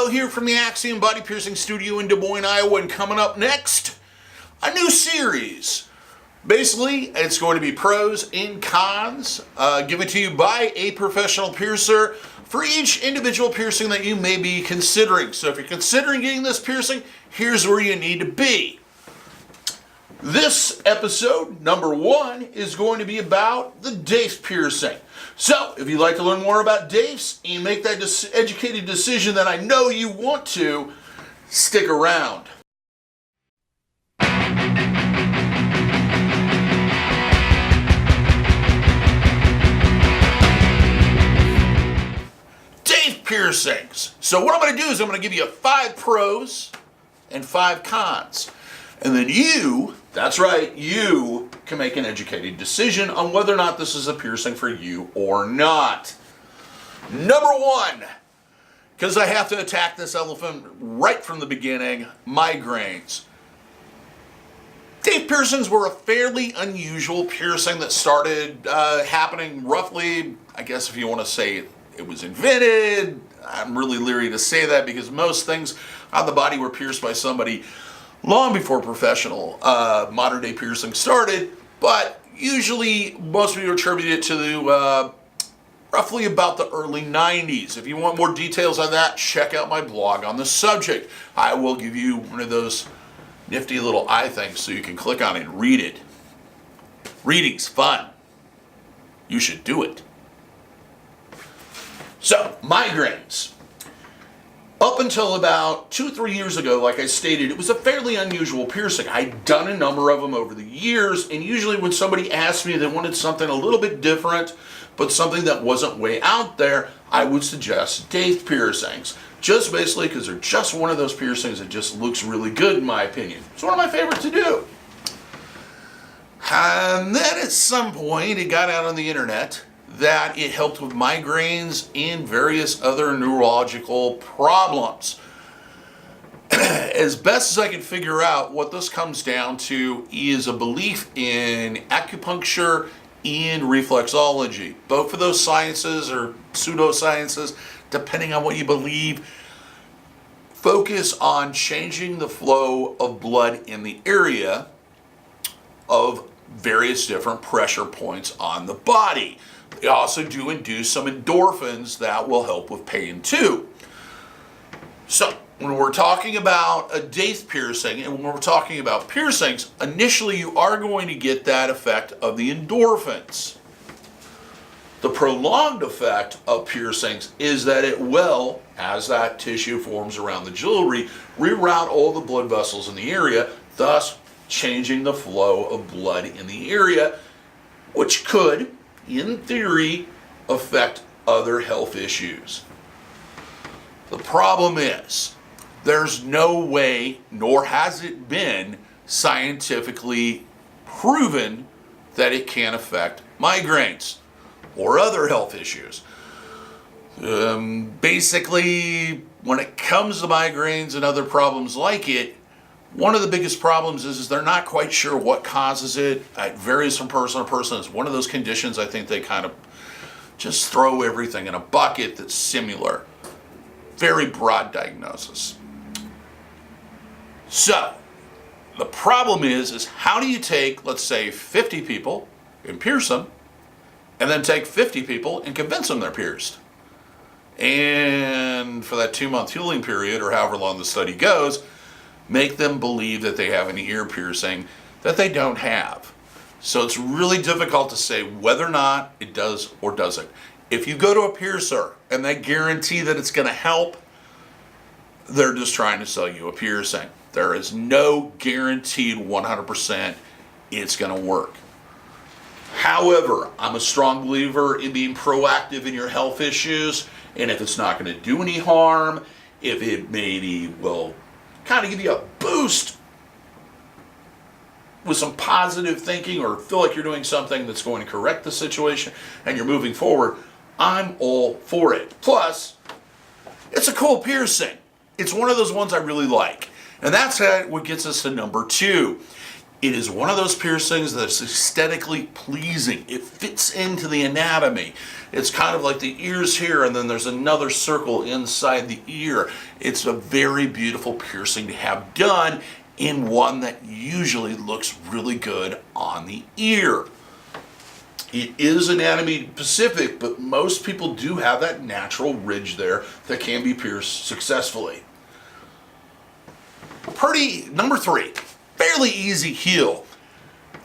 DaVo here from the Axiom Body Piercing Studio in Des Moines, Iowa, and coming up next, a new series. Basically, it's going to be pros and cons given to you by a professional piercer for each individual piercing that you may be considering. So if you're considering getting this piercing, here's where you need to be. This episode, number 1, is going to be about the Daith Piercing. So, if you'd like to learn more about Daiths and make that educated decision that I know you want to, stick around. Daith Piercings. So what I'm going to do is I'm going to give you 5 pros and 5 cons. And then you, that's right, you can make an educated decision on whether or not this is a piercing for you or not. Number 1, because I have to attack this elephant right from the beginning, migraines. Daith piercings were a fairly unusual piercing that started happening roughly, I guess if you want to say it was invented. I'm really leery to say that because most things on the body were pierced by somebody long before professional modern day piercing started, but usually most people attribute it to roughly about the early 90s. If you want more details on that, check out my blog on the subject. I will give you one of those nifty little eye things so you can click on it and read it. Reading's fun. You should do it. So, migraines. Up until about 2-3 years ago, like I stated, it was a fairly unusual piercing. I'd done a number of them over the years, and usually when somebody asked me they wanted something a little bit different, but something that wasn't way out there, I would suggest Daith piercings. Just basically because they're just one of those piercings that just looks really good in my opinion. It's one of my favorites to do. And then at some point, it got out on the internet that it helped with migraines and various other neurological problems. As best as I can figure out, what this comes down to is a belief in acupuncture and reflexology. Both of those sciences or pseudosciences, depending on what you believe, focus on changing the flow of blood in the area of various different pressure points on the body. They also do induce some endorphins that will help with pain too. So, when we're talking about a Daith piercing and when we're talking about piercings, initially you are going to get that effect of the endorphins. The prolonged effect of piercings is that it will, as that tissue forms around the jewelry, reroute all the blood vessels in the area, thus changing the flow of blood in the area, which could, in theory, affect other health issues. The problem is, there's no way, nor has it been scientifically proven that it can affect migraines or other health issues. Basically, when it comes to migraines and other problems like it, one of the biggest problems is they're not quite sure what causes it. It varies from person to person. It's one of those conditions I think they kind of just throw everything in a bucket that's similar. Very broad diagnosis. So, the problem is how do you take, let's say, 50 people and pierce them, and then take 50 people and convince them they're pierced? And for that 2-month healing period, or however long the study goes, make them believe that they have an ear piercing that they don't have. So it's really difficult to say whether or not it does or doesn't. If you go to a piercer and they guarantee that it's going to help, they're just trying to sell you a piercing. There is no guaranteed 100% it's going to work. However, I'm a strong believer in being proactive in your health issues, and if it's not going to do any harm, if it maybe will kind of give you a boost with some positive thinking or feel like you're doing something that's going to correct the situation and you're moving forward, I'm all for it. Plus, it's a cool piercing. It's one of those ones I really like. And that's what gets us to number 2. It is one of those piercings that's aesthetically pleasing. It fits into the anatomy. It's kind of like the ears here, and then there's another circle inside the ear. It's a very beautiful piercing to have done, in one that usually looks really good on the ear. It is anatomy specific, but most people do have that natural ridge there that can be pierced successfully. Number 3, fairly easy heal.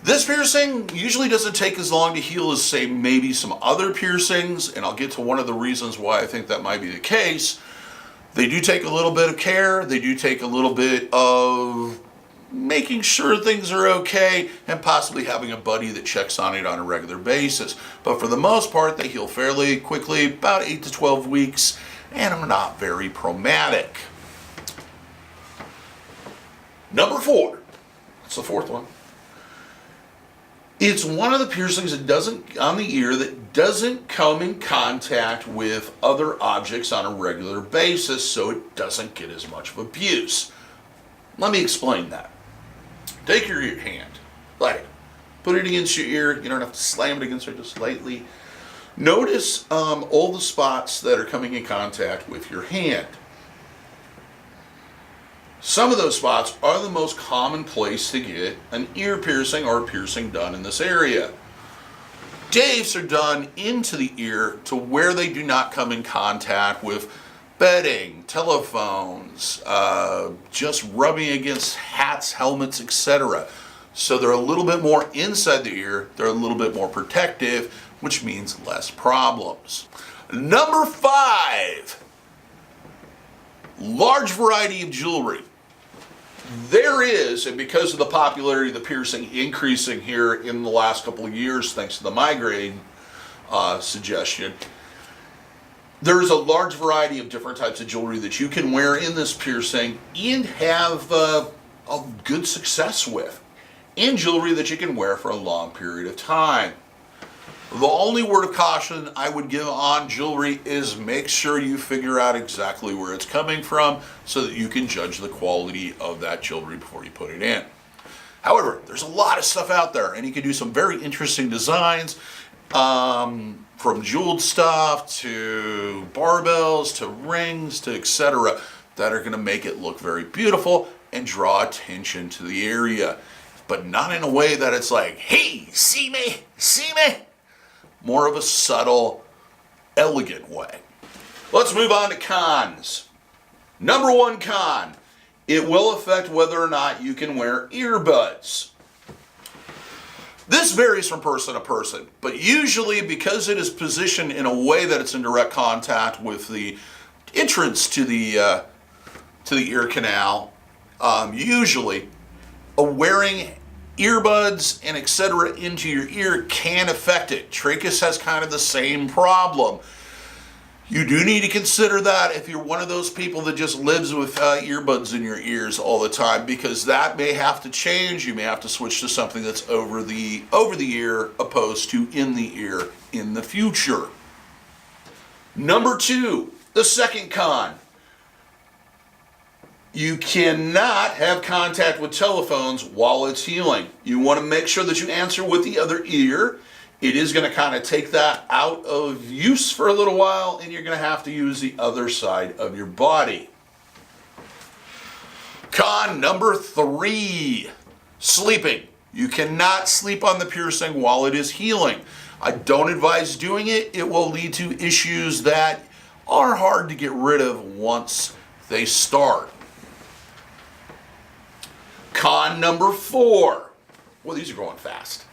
This piercing usually doesn't take as long to heal as, say, maybe some other piercings, and I'll get to one of the reasons why I think that might be the case. They do take a little bit of care. They do take a little bit of making sure things are okay, and possibly having a buddy that checks on it on a regular basis. But for the most part, they heal fairly quickly, about 8 to 12 weeks, and are not very traumatic. Number 4, that's the 4th one. It's one of the piercings on the ear that doesn't come in contact with other objects on a regular basis, so it doesn't get as much of abuse. Let me explain that. Take your hand, like it. Put it against your ear. You don't have to slam it against it, just lightly. Notice all the spots that are coming in contact with your hand. Some of those spots are the most common place to get an ear piercing or a piercing done in this area. Daiths are done into the ear to where they do not come in contact with bedding, telephones, just rubbing against hats, helmets, etc. So they're a little bit more inside the ear, they're a little bit more protective, which means less problems. Number 5, large variety of jewelry. There is, and because of the popularity of the piercing increasing here in the last couple of years, thanks to the migraine suggestion, there's a large variety of different types of jewelry that you can wear in this piercing and have a good success with, and jewelry that you can wear for a long period of time. The only word of caution I would give on jewelry is make sure you figure out exactly where it's coming from so that you can judge the quality of that jewelry before you put it in. However, there's a lot of stuff out there, and you can do some very interesting designs, from jeweled stuff to barbells to rings to etc., that are going to make it look very beautiful and draw attention to the area, but not in a way that it's like, hey, see me, see me. More of a subtle, elegant way. Let's move on to cons. Number 1 con, it will affect whether or not you can wear earbuds. This varies from person to person, but usually because it is positioned in a way that it's in direct contact with the entrance to the ear canal, usually wearing earbuds and etc. into your ear can affect it. Trachis has kind of the same problem. You do need to consider that if you're one of those people that just lives with earbuds in your ears all the time, because that may have to change. You may have to switch to something that's over the ear opposed to in the ear in the future. Number 2, the second con. You cannot have contact with telephones while it's healing. You want to make sure that you answer with the other ear. It is going to kind of take that out of use for a little while, and you're going to have to use the other side of your body. Con number 3, sleeping. You cannot sleep on the piercing while it is healing. I don't advise doing it. It will lead to issues that are hard to get rid of once they start. Con number 4. Well, these are going fast.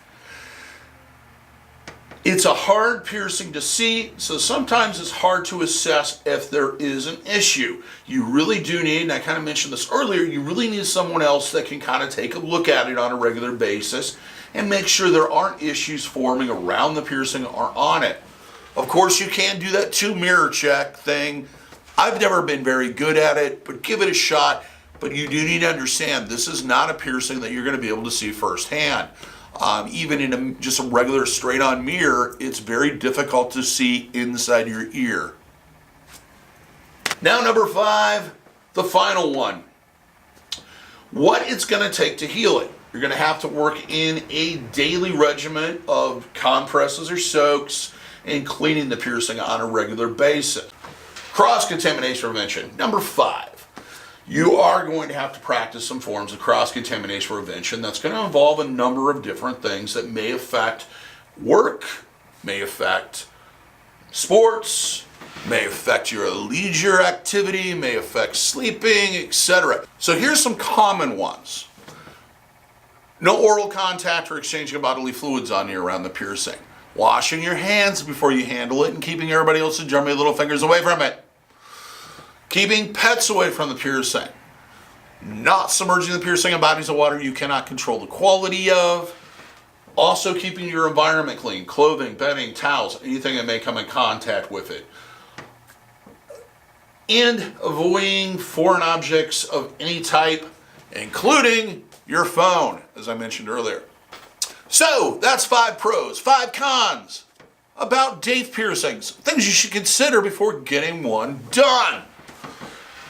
It's a hard piercing to see, so sometimes it's hard to assess if there is an issue. You really do need, and I kind of mentioned this earlier, you really need someone else that can kind of take a look at it on a regular basis and make sure there aren't issues forming around the piercing or on it. Of course, you can do that 2 mirror check thing. I've never been very good at it, but give it a shot. But you do need to understand, this is not a piercing that you're going to be able to see firsthand. Even in just a regular straight-on mirror, it's very difficult to see inside your ear. Now, number 5, the final one. What it's going to take to heal it. You're going to have to work in a daily regimen of compresses or soaks and cleaning the piercing on a regular basis. Cross-contamination prevention. Number 5. You are going to have to practice some forms of cross-contamination prevention. That's going to involve a number of different things that may affect work, may affect sports, may affect your leisure activity, may affect sleeping, etc. So here's some common ones. No oral contact or exchanging of bodily fluids on you around the piercing. Washing your hands before you handle it and keeping everybody else's germy little fingers away from it. Keeping pets away from the piercing. Not submerging the piercing in bodies of water you cannot control the quality of. Also keeping your environment clean. Clothing, bedding, towels, anything that may come in contact with it. And avoiding foreign objects of any type, including your phone, as I mentioned earlier. So, that's 5 pros, 5 cons about Daith piercings. Things you should consider before getting one done.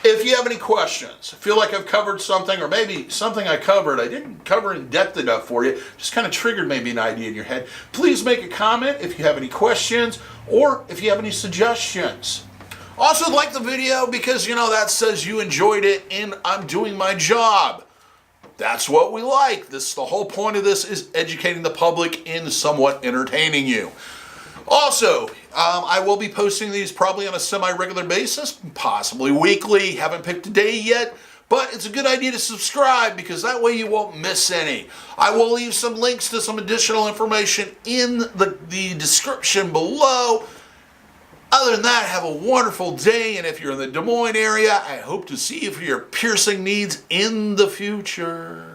If you have any questions, feel like I've covered something, or maybe something I covered I didn't cover in depth enough for you, just kind of triggered maybe an idea in your head, please make a comment if you have any questions or if you have any suggestions. Also, like the video because, that says you enjoyed it and I'm doing my job. That's what we like. The whole point of this is educating the public and somewhat entertaining you. Also, I will be posting these probably on a semi-regular basis, possibly weekly. Haven't picked a day yet, but it's a good idea to subscribe because that way you won't miss any. I will leave some links to some additional information in the description below. Other than that, have a wonderful day, and if you're in the Des Moines area, I hope to see you for your piercing needs in the future.